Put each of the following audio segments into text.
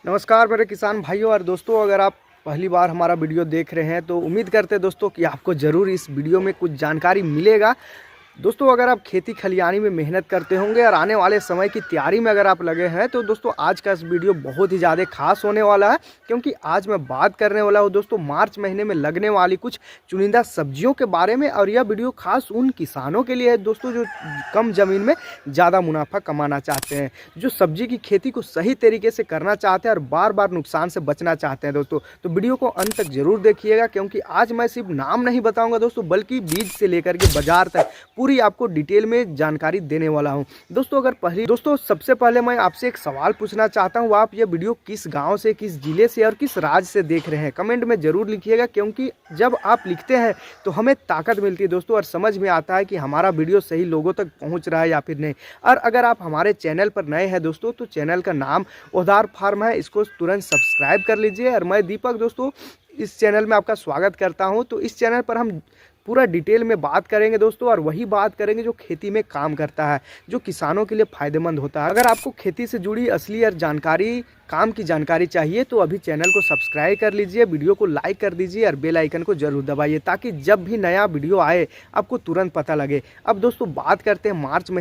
नमस्कार मेरे किसान भाइयों और दोस्तों, अगर आप पहली बार हमारा वीडियो देख रहे हैं तो उम्मीद करते हैं दोस्तों कि आपको ज़रूर इस वीडियो में कुछ जानकारी मिलेगा। दोस्तों, अगर आप खेती खलियानी में मेहनत करते होंगे और आने वाले समय की तैयारी में अगर आप लगे हैं तो दोस्तों आज का इस वीडियो बहुत ही ज़्यादा खास होने वाला है, क्योंकि आज मैं बात करने वाला हूँ दोस्तों मार्च महीने में लगने वाली कुछ चुनिंदा सब्जियों के बारे में। और यह वीडियो खास उन किसानों के लिए है दोस्तों जो कम ज़मीन में ज़्यादा मुनाफा कमाना चाहते हैं, जो सब्जी की खेती को सही तरीके से करना चाहते हैं और बार बार नुकसान से बचना चाहते हैं दोस्तों। तो वीडियो को अंत तक जरूर देखिएगा, क्योंकि आज मैं सिर्फ नाम नहीं बताऊँगा दोस्तों, बल्कि बीज से लेकर के बाजार तक पूरी आपको डिटेल में जानकारी देने वाला हूं दोस्तों। सबसे पहले मैं आपसे एक सवाल पूछना चाहता हूं, आप ये वीडियो किस गांव से, किस जिले से और किस राज्य से देख रहे हैं, कमेंट में जरूर लिखिएगा, क्योंकि जब आप लिखते हैं तो हमें ताकत मिलती है दोस्तों और समझ में आता है कि हमारा वीडियो सही लोगों तक पहुंच रहा है या फिर नहीं। और अगर आप हमारे चैनल पर नए हैं दोस्तों तो चैनल का नाम ओदार फार्म है, इसको तुरंत सब्सक्राइब कर लीजिए। और मैं दीपक दोस्तों इस चैनल में आपका स्वागत करता हूं। तो इस चैनल पर हम पूरा डिटेल में बात करेंगे दोस्तों, और वही बात करेंगे जो खेती में काम करता है, जो किसानों के लिए फायदेमंद होता है। अगर आपको खेती से जुड़ी असली और काम की जानकारी चाहिए तो अभी चैनल को सब्सक्राइब कर लीजिए, वीडियो को लाइक कर दीजिए और बेल आइकन को जरूर दबाइए, ताकि जब भी नया वीडियो आए आपको तुरंत पता लगे। अब दोस्तों बात करते हैं मार्च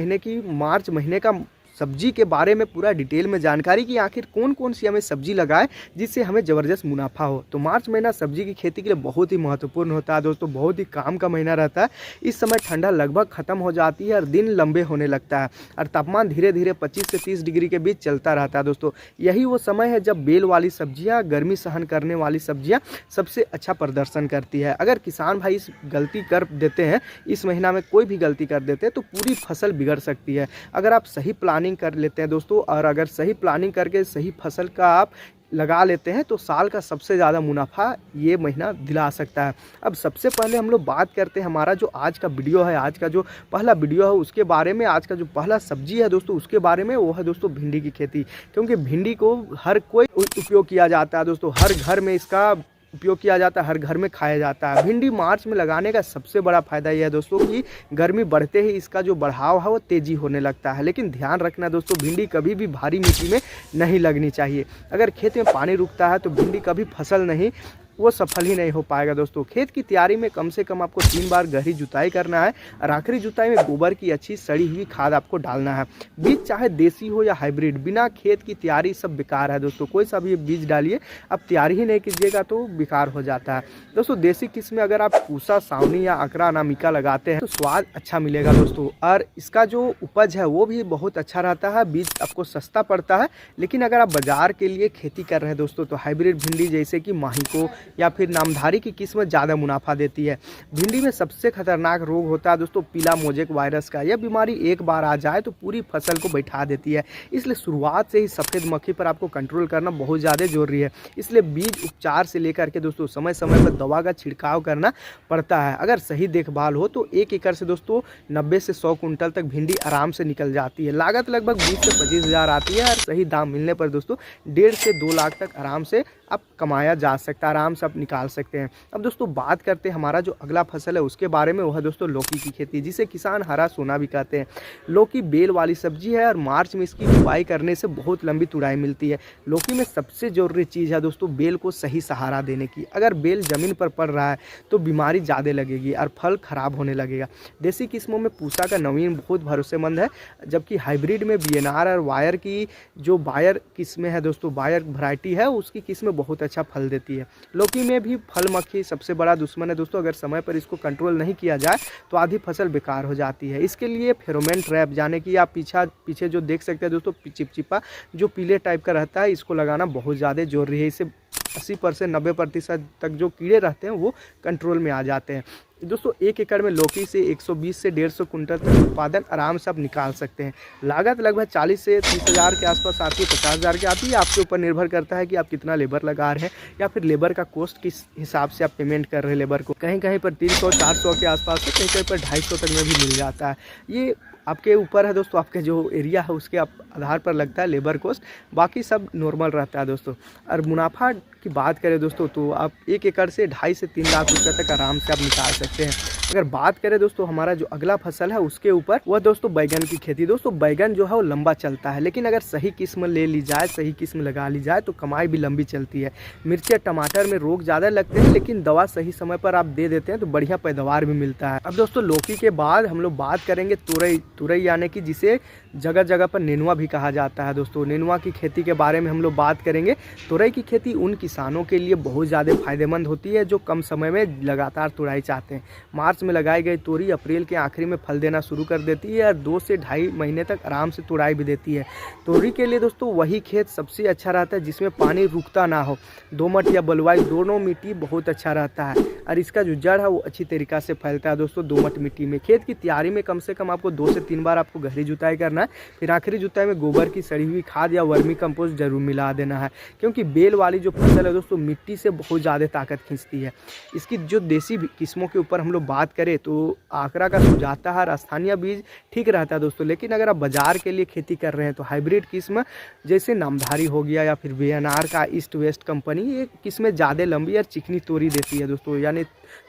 महीने का सब्जी के बारे में पूरा डिटेल में जानकारी कि आखिर कौन कौन सी हमें सब्जी लगाए जिससे हमें ज़बरदस्त मुनाफा हो। तो मार्च महीना सब्जी की खेती के लिए बहुत ही महत्वपूर्ण होता है दोस्तों, बहुत ही काम का महीना रहता है। इस समय ठंडा लगभग ख़त्म हो जाती है और दिन लंबे होने लगता है और तापमान धीरे धीरे 25 से 30 डिग्री के बीच चलता रहता है दोस्तों। यही वो समय है जब बेल वाली सब्जियाँ, गर्मी सहन करने वाली सब्जियाँ सबसे अच्छा प्रदर्शन करती है। अगर किसान भाई इस गलती कर देते हैं, इस महीना में कोई भी गलती कर देते हैं तो पूरी फसल बिगड़ सकती है। अगर आप सही प्लानिंग कर लेते हैं दोस्तों, और अगर सही प्लानिंग करके सही फसल का आप लगा लेते हैं तो साल का सबसे ज़्यादा मुनाफा ये महीना दिला सकता है। अब सबसे पहले हम लोग बात करते हैं हमारा जो आज का वीडियो है, आज का जो पहला वीडियो है उसके बारे में। आज का जो पहला सब्जी है दोस्तों उसके बारे में, वो है दोस्तों भिंडी की खेती, क्योंकि भिंडी को हर कोई उपयोग किया जाता है दोस्तों, हर घर में इसका उपयोग किया जाता है, हर घर में खाया जाता है। भिंडी मार्च में लगाने का सबसे बड़ा फायदा यह है दोस्तों कि गर्मी बढ़ते ही इसका जो बढ़ाव है वो तेज़ी होने लगता है। लेकिन ध्यान रखना दोस्तों, भिंडी कभी भी भारी मिट्टी में नहीं लगनी चाहिए। अगर खेत में पानी रुकता है तो भिंडी कभी फसल नहीं, वो सफल ही नहीं हो पाएगा दोस्तों। खेत की तैयारी में कम से कम आपको 3 बार गहरी जुताई करना है और आखिरी जुताई में गोबर की अच्छी सड़ी हुई खाद आपको डालना है। बीज चाहे देसी हो या हाइब्रिड, बिना खेत की तैयारी सब बेकार है दोस्तों। कोई सा भी बीज डालिए, अब तैयारी ही नहीं कीजिएगा तो बेकार हो जाता है दोस्तों। देसी किस्म में अगर आप पूसा, सावनी या अकरा, अनामिका लगाते हैं तो स्वाद अच्छा मिलेगा दोस्तों, और इसका जो उपज है वो भी बहुत अच्छा रहता है। बीज आपको सस्ता पड़ता है। लेकिन अगर आप बाजार के लिए खेती कर रहे हैं दोस्तों तो हाइब्रिड भिंडी जैसे कि माहिको या फिर नामधारी की किस्म ज़्यादा मुनाफा देती है। भिंडी में सबसे खतरनाक रोग होता है दोस्तों पीला मोजेक वायरस का। यह बीमारी एक बार आ जाए तो पूरी फसल को बैठा देती है, इसलिए शुरुआत से ही सफ़ेद मक्खी पर आपको कंट्रोल करना बहुत ज़्यादा जरूरी है। इसलिए बीज उपचार से लेकर के दोस्तों समय समय पर दवा का छिड़काव करना पड़ता है। अगर सही देखभाल हो तो 1 एकड़ से दोस्तों 90 से 100 कुंटल तक भिंडी आराम से निकल जाती है। लागत लगभग 20 से 25 हज़ार आती है और सही दाम मिलने पर दोस्तों 1.5 से 2 लाख तक आराम से आप कमाया जा सकता है, आराम से आप निकाल सकते हैं। अब दोस्तों बात करते हैं हमारा जो अगला फसल है उसके बारे में, वो है दोस्तों लौकी की खेती, जिसे किसान हरा सोना भी कहते हैं। लौकी बेल वाली सब्जी है और मार्च में इसकी बुआई करने से बहुत लंबी तुड़ाई मिलती है। लौकी में सबसे ज़रूरी चीज़ है दोस्तों बेल को सही सहारा देने की। अगर बेल ज़मीन पर पड़ रहा है तो बीमारी ज़्यादा लगेगी और फल खराब होने लगेगा। देसी किस्मों में पूसा का नवीन बहुत भरोसेमंद है, जबकि हाइब्रिड में बीएनआर और वायर की जो बायर किस्में है दोस्तों, बायर वैरायटी है, उसकी किस्में बहुत अच्छा फल देती है। लौकी में भी फल मक्खी सबसे बड़ा दुश्मन है दोस्तों। अगर समय पर इसको कंट्रोल नहीं किया जाए तो आधी फसल बेकार हो जाती है। इसके लिए फेरोमेन ट्रैप, जाने कि आप पीछे जो देख सकते हैं दोस्तों चिपचिपा जो पीले टाइप का रहता है, इसको लगाना बहुत ज़्यादा जरूरी है। इससे 80% 90% तक जो कीड़े रहते हैं वो कंट्रोल में आ जाते हैं दोस्तों। 1 एकड़ में लौकी से 120 से 150 कुंटल तक उत्पादन आराम से आप निकाल सकते हैं। लागत लगभग 40 से 30 हज़ार के आसपास आती है, 50 हज़ार की आती है। आपके ऊपर निर्भर करता है कि आप कितना लेबर लगा रहे हैं या फिर लेबर का कॉस्ट किस हिसाब से आप पेमेंट कर रहे हैं लेबर को। कहीं कहीं पर 300-400 के आसपास है, कहीं कहीं पर 250 तक में भी मिल जाता है। ये आपके ऊपर है दोस्तों, आपके जो एरिया है उसके आधार पर लगता है लेबर कॉस्ट, बाकी सब नॉर्मल रहता है दोस्तों। और मुनाफा की बात करें दोस्तों तो आप 1 एकड़ से 2.5 से 3 लाख रुपये तक आराम से आप निकाल सकते हैं। अगर बात करें दोस्तों हमारा जो अगला फसल है उसके ऊपर, वह दोस्तों बैगन की खेती। दोस्तों बैगन जो है वो लंबा चलता है, लेकिन अगर सही किस्म ले ली जाए, सही किस्म लगा ली जाए तो कमाई भी लंबी चलती है। मिर्ची टमाटर में रोग ज़्यादा लगते हैं, लेकिन दवा सही समय पर आप दे देते हैं तो बढ़िया पैदावार भी मिलता है। अब दोस्तों लौकी के बाद हम लोग बात करेंगे तुरई यानी कि जिसे जगह जगह पर नेनुआ भी कहा जाता है। दोस्तों नेनुआ की खेती के बारे में हम लोग बात करेंगे। तुरई की खेती उन किसानों के लिए बहुत ज़्यादा फायदेमंद होती है जो कम समय में लगातार तुड़ाई चाहते हैं। मार्च में लगाई गई तोरी अप्रैल के आखिरी में फल देना शुरू कर देती है और 2 से 2.5 महीने तक आराम से तुड़ाई भी देती है। तोरी के लिए दोस्तों वही खेत सबसे अच्छा रहता है जिसमें पानी रुकता ना हो। दोमट या बलुआई दोनों मिट्टी बहुत अच्छा रहता है और इसका जो जड़ है वो अच्छी तरीक़ा से फैलता है दोस्तों दोमट मिट्टी में। खेत की तैयारी में कम से कम आपको 2 से 3 बार आपको गहरी जुताई करना है। फिर आखिरी जुताई में गोबर की सड़ी हुई खाद या वर्मी कंपोस्ट जरूर मिला देना है, क्योंकि बेल वाली जो फसल है दोस्तों मिट्टी से बहुत ज़्यादा ताकत खींचती है। इसकी जो देसी किस्मों के ऊपर हम लोग बात करें तो आकरा का सुजाता है, स्थानीय बीज ठीक रहता है दोस्तों। लेकिन अगर आप बाजार के लिए खेती कर रहे हैं तो हाइब्रिड किस्म जैसे नामधारी हो गया या फिर वीएनआर का ईस्ट वेस्ट कंपनी, ये किस्में ज़्यादा लंबी और चिकनी तोरी देती है दोस्तों। यानी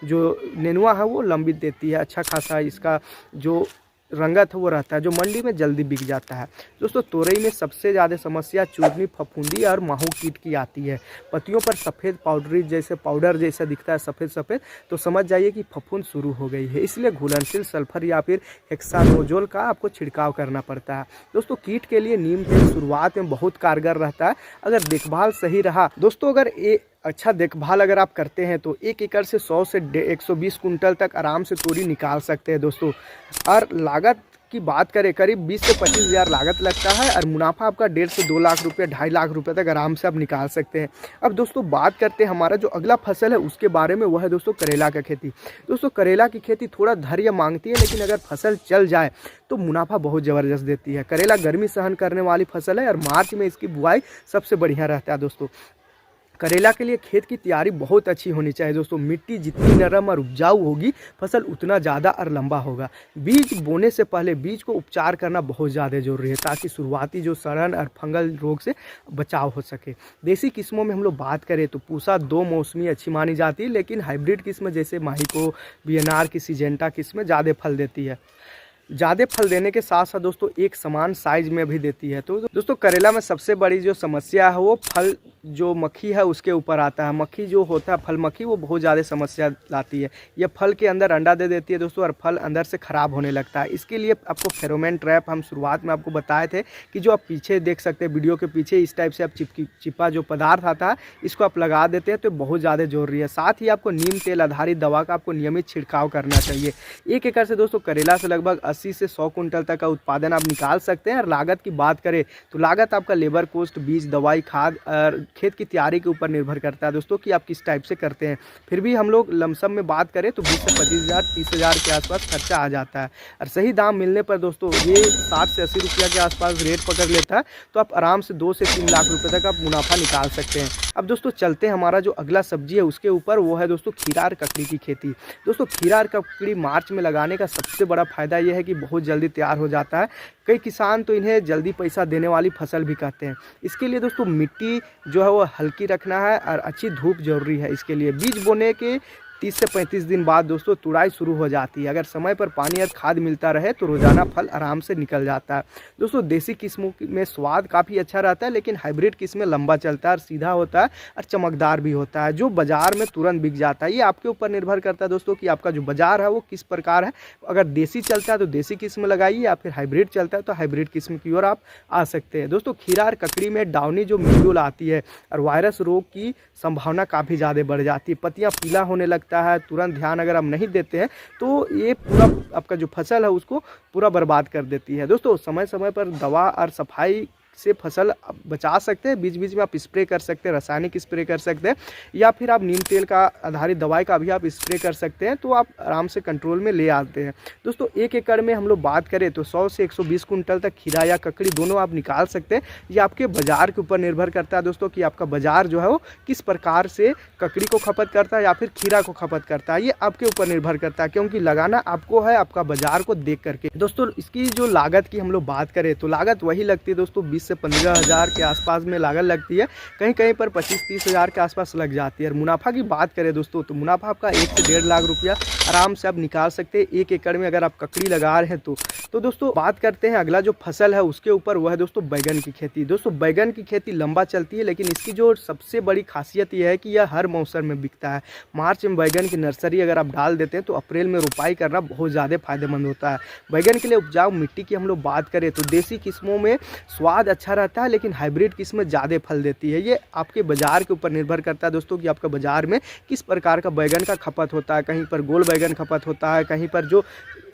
जो नेनुआ है वो लंबी देती है, अच्छा खासा इसका जो रंगत है वो रहता है, जो मंडी में जल्दी बिक जाता है। दोस्तों तोरई में सबसे ज़्यादा समस्या चूर्नी, फफूंदी और माहू कीट की आती है। पत्तियों पर सफ़ेद पाउडर जैसा दिखता है सफ़ेद, तो समझ जाइए कि फफूंद शुरू हो गई है। इसलिए घुलनशील सल्फर या फिर हेक्सानोजोल का आपको छिड़काव करना पड़ता है। दोस्तों कीट के लिए नीम तेल शुरुआत में बहुत कारगर रहता है अगर देखभाल सही रहा। दोस्तों अगर अच्छा देखभाल अगर आप करते हैं तो 1 एकड़ से 100 से 120 कुंटल तक आराम से तोरी निकाल सकते हैं दोस्तों। और लागत की बात करें करीब 20 से 25 हज़ार लागत लगता है और मुनाफा आपका 1.5 से 2 लाख रुपये, 2.5 लाख रुपये तक आराम से आप निकाल सकते हैं। अब दोस्तों बात करते हैं हमारा जो अगला फसल है उसके बारे में, वह है दोस्तों करेला का खेती। दोस्तों करेला की खेती थोड़ा धैर्य मांगती है, लेकिन अगर फसल चल जाए तो मुनाफा बहुत ज़बरदस्त देती है। करेला गर्मी सहन करने वाली फसल है और मार्च में इसकी बुआई सबसे बढ़िया रहता है दोस्तों। करेला के लिए खेत की तैयारी बहुत अच्छी होनी चाहिए दोस्तों। मिट्टी जितनी नरम और उपजाऊ होगी फसल उतना ज़्यादा और लंबा होगा। बीज बोने से पहले बीज को उपचार करना बहुत ज़्यादा जरूरी है ताकि शुरुआती जो सड़न और फंगल रोग से बचाव हो सके। देसी किस्मों में हम लोग बात करें तो पूसा 2 मौसमी अच्छी मानी जाती है, लेकिन हाइब्रिड किस्म जैसे माहिको, वीएनआर की सिजेंटा किस्में ज़्यादा फल देती है। ज़्यादा फल देने के साथ साथ दोस्तों एक समान साइज में भी देती है। तो दोस्तों करेला में सबसे बड़ी जो समस्या है वो फल जो मक्खी है उसके ऊपर आता है। मक्खी जो होता है फल मक्खी, वो बहुत ज़्यादा समस्या लाती है। यह फल के अंदर अंडा दे देती है दोस्तों और फल अंदर से ख़राब होने लगता है। इसके लिए आपको फेरोमोन ट्रैप हम शुरुआत में आपको बताए थे कि जो आप पीछे देख सकते हैं वीडियो के पीछे, इस टाइप से आप चिपा जो पदार्थ आता है इसको आप लगा देते हैं तो बहुत ज़्यादा जरूरी है। साथ ही आपको नीम तेल आधारित दवा का आपको नियमित छिड़काव करना चाहिए। 1 एकड़ से दोस्तों करेला से लगभग 80 से 100 कुंटल तक का उत्पादन आप निकाल सकते हैं। और लागत की बात करें तो लागत आपका लेबर कॉस्ट, बीज, दवाई, खाद और खेत की तैयारी के ऊपर निर्भर करता है दोस्तों कि आप किस टाइप से करते हैं। फिर भी हम लोग लमसम में बात करें तो 20 से 25 हज़ार, 30 हज़ार के आसपास खर्चा आ जाता है। और सही दाम मिलने पर दोस्तों ये 60 से 80 रुपया के आसपास रेट पकड़ लेता है, तो आप आराम से 2 से 3 लाख रुपये तक आप मुनाफा निकाल सकते हैं। अब दोस्तों चलते हैं हमारा जो अगला सब्जी है उसके ऊपर, वो है दोस्तों खीरा और ककड़ी की खेती। दोस्तों खीरा और ककड़ी मार्च में लगाने का सबसे बड़ा फायदा यह है कि बहुत जल्दी तैयार हो जाता है। कई किसान तो इन्हें जल्दी पैसा देने वाली फसल भी कहते हैं। इसके लिए दोस्तों मिट्टी जो है वो हल्की रखना है और अच्छी धूप जरूरी है। इसके लिए बीज बोने के 30 से 35 दिन बाद दोस्तों तुड़ाई शुरू हो जाती है। अगर समय पर पानी और खाद मिलता रहे तो रोजाना फल आराम से निकल जाता है। दोस्तों देसी किस्मों में स्वाद काफ़ी अच्छा रहता है, लेकिन हाइब्रिड किस्में लंबा चलता है और सीधा होता है और चमकदार भी होता है, जो बाजार में तुरंत बिक जाता है। ये आपके ऊपर निर्भर करता है दोस्तों कि आपका जो बाजार है वो किस प्रकार है। अगर देसी चलता है तो देसी किस्म लगाइए, या फिर हाइब्रिड चलता है तो हाइब्रिड किस्म की ओर आप आ सकते हैं। दोस्तों खीरा और ककड़ी में डाउनी जो मिल्ड्यूल आती है और वायरस रोग की संभावना काफ़ी ज़्यादा बढ़ जाती है। पत्तियाँ पीला होने लगता है। तुरंत ध्यान अगर आप नहीं देते हैं तो ये पूरा आपका जो फसल है उसको पूरा बर्बाद कर देती है। दोस्तों समय समय पर दवा और सफाई से फसल बचा सकते हैं। बीच बीच में आप स्प्रे कर सकते हैं, रासायनिक स्प्रे कर सकते हैं, या फिर आप नीम तेल का आधारित दवाई का भी आप स्प्रे कर सकते हैं, तो आप आराम से कंट्रोल में ले आते हैं। दोस्तों 1 एकड़ में हम लोग बात करें तो 100 से 120 कुंटल तक खीरा या ककड़ी दोनों आप निकाल सकते हैं। ये आपके बाज़ार के ऊपर निर्भर करता है दोस्तों कि आपका बाज़ार जो है वो किस प्रकार से ककड़ी को खपत करता है या फिर खीरा को खपत करता है, ये आपके ऊपर निर्भर करता है, क्योंकि लगाना आपको है आपका बाज़ार को देख करके। दोस्तों इसकी जो लागत की हम लोग बात करें तो लागत वही लगती है दोस्तों 20 से 15 हज़ार के आसपास में लागत लगती है, कहीं कहीं पर 25-30 हज़ार के आसपास लग जाती है। और मुनाफा की बात करें दोस्तों तो मुनाफा आपका 1 से 1.5 लाख रुपया आराम से आप निकाल सकते हैं 1 एकड़ में अगर आप ककड़ी लगा रहे हैं तो दोस्तों बात करते हैं अगला जो फसल है उसके ऊपर, वह है दोस्तों बैगन की खेती। दोस्तों बैगन की खेती लंबा चलती है, लेकिन इसकी जो सबसे बड़ी खासियत यह है कि यह हर मौसम में बिकता है। मार्च में बैगन की नर्सरी अगर आप डाल देते हैं तो अप्रैल में रोपाई करना बहुत ज़्यादा फायदेमंद होता है। बैगन के लिए उपजाऊ मिट्टी की हम लोग बात करें तो देसी किस्मों में स्वाद अच्छा रहता है, लेकिन हाइब्रिड किस्में ज़्यादा फल देती है। ये आपके बाज़ार के ऊपर निर्भर करता है दोस्तों कि आपका बाज़ार में किस प्रकार का बैगन का खपत होता है। कहीं पर गोल बैगन खपत होता है, कहीं पर जो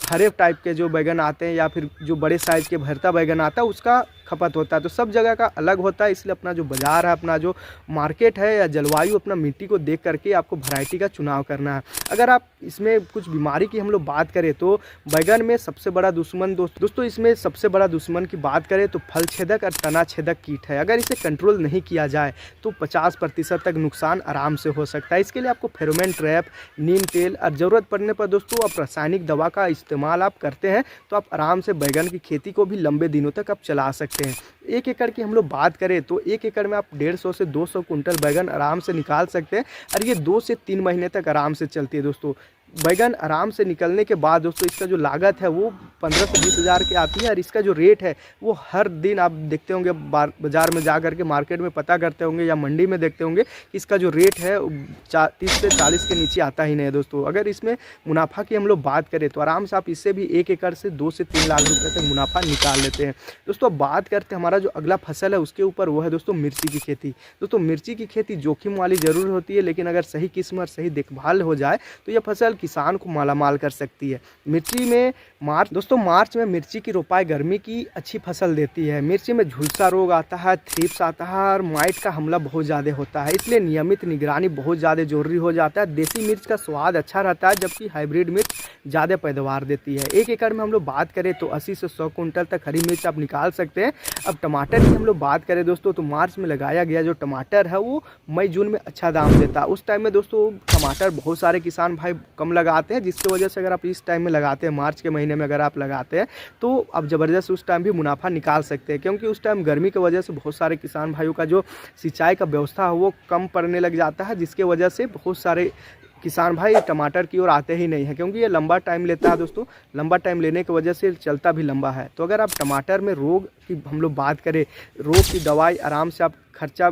हरे टाइप के जो बैगन आते हैं या फिर जो बड़े साइज़ के भरता बैगन आता है उसका खपत होता है। तो सब जगह का अलग होता है, इसलिए अपना जो बाज़ार है, अपना जो मार्केट है या जलवायु, अपना मिट्टी को देख करके आपको वैरायटी का चुनाव करना है। अगर आप इसमें कुछ बीमारी की हम लोग बात करें तो बैगन में सबसे बड़ा दुश्मन दोस्तों इसमें सबसे बड़ा दुश्मन की बात करें तो फल छेदक और तना छेदक कीट है। अगर इसे कंट्रोल नहीं किया जाए तो 50% तक नुकसान आराम से हो सकता है। इसके लिए आपको फेरोमोन ट्रैप, नीम तेल और ज़रूरत पड़ने पर दोस्तों आप रासायनिक दवा का इस्तेमाल आप करते हैं तो आप आराम से बैगन की खेती को भी लंबे दिनों तक आप चला सकते हैं। 1 एकड़ की हम लोग बात करें तो 1 एकड़ में आप 150 से 200 कुंटल बैगन आराम से निकाल सकते हैं, और ये 2 से 3 महीने तक आराम से चलती है। दोस्तों बैगन आराम से निकलने के बाद दोस्तों इसका जो लागत है वो 15 से 20 हज़ार की आती है, और इसका जो रेट है वो हर दिन आप देखते होंगे बाज़ार में जा करके मार्केट में पता करते होंगे या मंडी में देखते होंगे कि इसका जो रेट है 30 से 40 के नीचे आता ही नहीं है। दोस्तों अगर इसमें मुनाफा की हम लोग बात करें तो आराम से आप इससे भी 1 एकड़ से 2 से 3 लाख रुपये तक मुनाफा निकाल लेते हैं। दोस्तों बात करते हैं हमारा जो अगला फसल है उसके ऊपर, वो है दोस्तों मिर्ची की खेती। दोस्तों मिर्ची की खेती जोखिम वाली ज़रूर होती है, लेकिन अगर सही किस्म और सही देखभाल हो जाए तो यह फसल किसान को मालामाल कर सकती है। मिर्ची में मार्च में मिर्ची की रोपाई गर्मी की अच्छी फसल देती है। मिर्ची में झुलसा रोग आता है, थ्रिप्स आता है और माइट का हमला बहुत ज़्यादा होता है, इसलिए नियमित निगरानी बहुत ज़्यादा जरूरी हो जाता है। देसी मिर्च का स्वाद अच्छा रहता है, जबकि हाइब्रिड मिर्च ज़्यादा पैदावार देती है। 1 एकड़ में हम लोग बात करें तो 80 से 100 कुंटल तक हरी मिर्च आप निकाल सकते हैं। अब टमाटर की हम लोग बात करें दोस्तों तो मार्च में लगाया गया जो टमाटर है वो मई जून में अच्छा दाम देता है। उस टाइम में दोस्तों टमाटर बहुत सारे किसान भाई कम लगाते हैं, जिसकी वजह से अगर आप इस टाइम में लगाते हैं, मार्च के महीने में अगर आप लगाते हैं तो आप ज़बरदस्त उस टाइम भी मुनाफा निकाल सकते हैं, क्योंकि उस टाइम गर्मी की वजह से बहुत सारे किसान भाइयों का जो सिंचाई का व्यवस्था है वो कम पड़ने लग जाता है, जिसके वजह से बहुत सारे किसान भाई टमाटर की ओर आते ही नहीं है, क्योंकि ये लंबा टाइम लेता है। दोस्तों लंबा टाइम लेने की वजह से चलता भी लंबा है। तो अगर आप टमाटर में रोग की हम लोग बात करें, रोग की दवाई आराम से आप खर्चा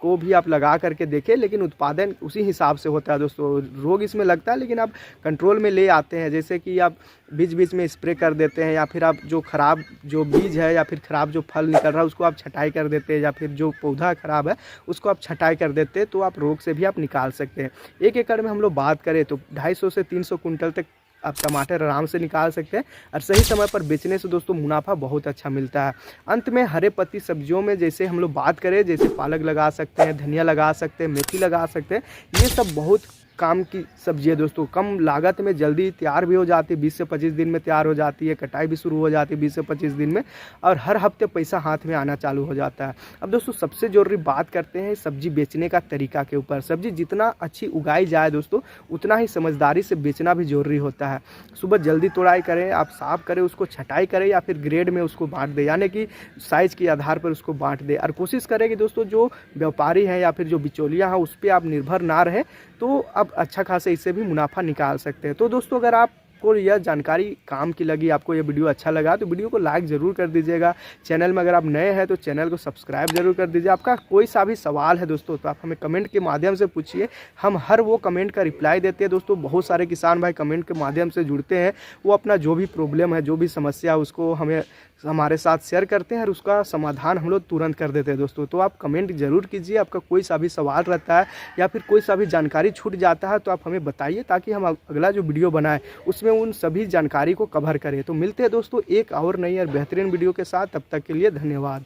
को भी आप लगा करके देखें, लेकिन उत्पादन उसी हिसाब से होता है। दोस्तों रोग इसमें लगता है लेकिन आप कंट्रोल में ले आते हैं, जैसे कि आप बीच बीच में स्प्रे कर देते हैं, या फिर आप जो ख़राब जो बीज है या फिर ख़राब जो फल निकल रहा है उसको आप छटाई कर देते हैं, या फिर जो पौधा ख़राब है उसको आप छटाई कर देते हैं, तो आप रोग से भी आप निकाल सकते हैं। 1 एकड़ में हम लोग बात करें तो 250 से 300 कुंटल तक आप टमाटर आराम से निकाल सकते हैं, और सही समय पर बेचने से दोस्तों मुनाफा बहुत अच्छा मिलता है। अंत में हरे पत्ती सब्जियों में जैसे हम लोग बात करें, जैसे पालक लगा सकते हैं, धनिया लगा सकते हैं, मेथी लगा सकते हैं, ये सब बहुत काम की सब्जी है दोस्तों। कम लागत में जल्दी तैयार भी हो जाती है, 20 से 25 दिन में तैयार हो जाती है, कटाई भी शुरू हो जाती है 20 से 25 दिन में, और हर हफ्ते पैसा हाथ में आना चालू हो जाता है। अब दोस्तों सबसे ज़रूरी बात करते हैं सब्जी बेचने का तरीका के ऊपर। सब्जी जितना अच्छी उगाई जाए दोस्तों उतना ही समझदारी से बेचना भी ज़रूरी होता है। सुबह जल्दी तोड़ाई करें, आप साफ़ करें, उसको छटाई करें, या फिर ग्रेड में उसको बांट दें, यानी कि साइज़ के आधार पर उसको बांट दें, और कोशिश करें कि दोस्तों जो व्यापारी हैं या फिर जो बिचौलिया हैं उस पर आप निर्भर ना रहें, तो आप अच्छा खासा इससे भी मुनाफा निकाल सकते हैं। तो दोस्तों अगर आपको यह जानकारी काम की लगी, आपको यह वीडियो अच्छा लगा तो वीडियो को लाइक ज़रूर कर दीजिएगा। चैनल में अगर आप नए हैं तो चैनल को सब्सक्राइब जरूर कर दीजिए। आपका कोई सा भी सवाल है दोस्तों तो आप हमें कमेंट के माध्यम से पूछिए, हम हर वो कमेंट का रिप्लाई देते हैं। दोस्तों बहुत सारे किसान भाई कमेंट के माध्यम से जुड़ते हैं, वो अपना जो भी प्रॉब्लम है, जो भी समस्या है उसको हमारे साथ शेयर करते हैं, और उसका समाधान हम लोग तुरंत कर देते हैं दोस्तों। तो आप कमेंट जरूर कीजिए, आपका कोई सा भी सवाल रहता है या फिर कोई सा भी जानकारी छूट जाता है तो आप हमें बताइए, ताकि हम अगला जो वीडियो बनाएं उसमें उन सभी जानकारी को कवर करें। तो मिलते हैं दोस्तों एक और नई और बेहतरीन वीडियो के साथ, तब तक के लिए धन्यवाद।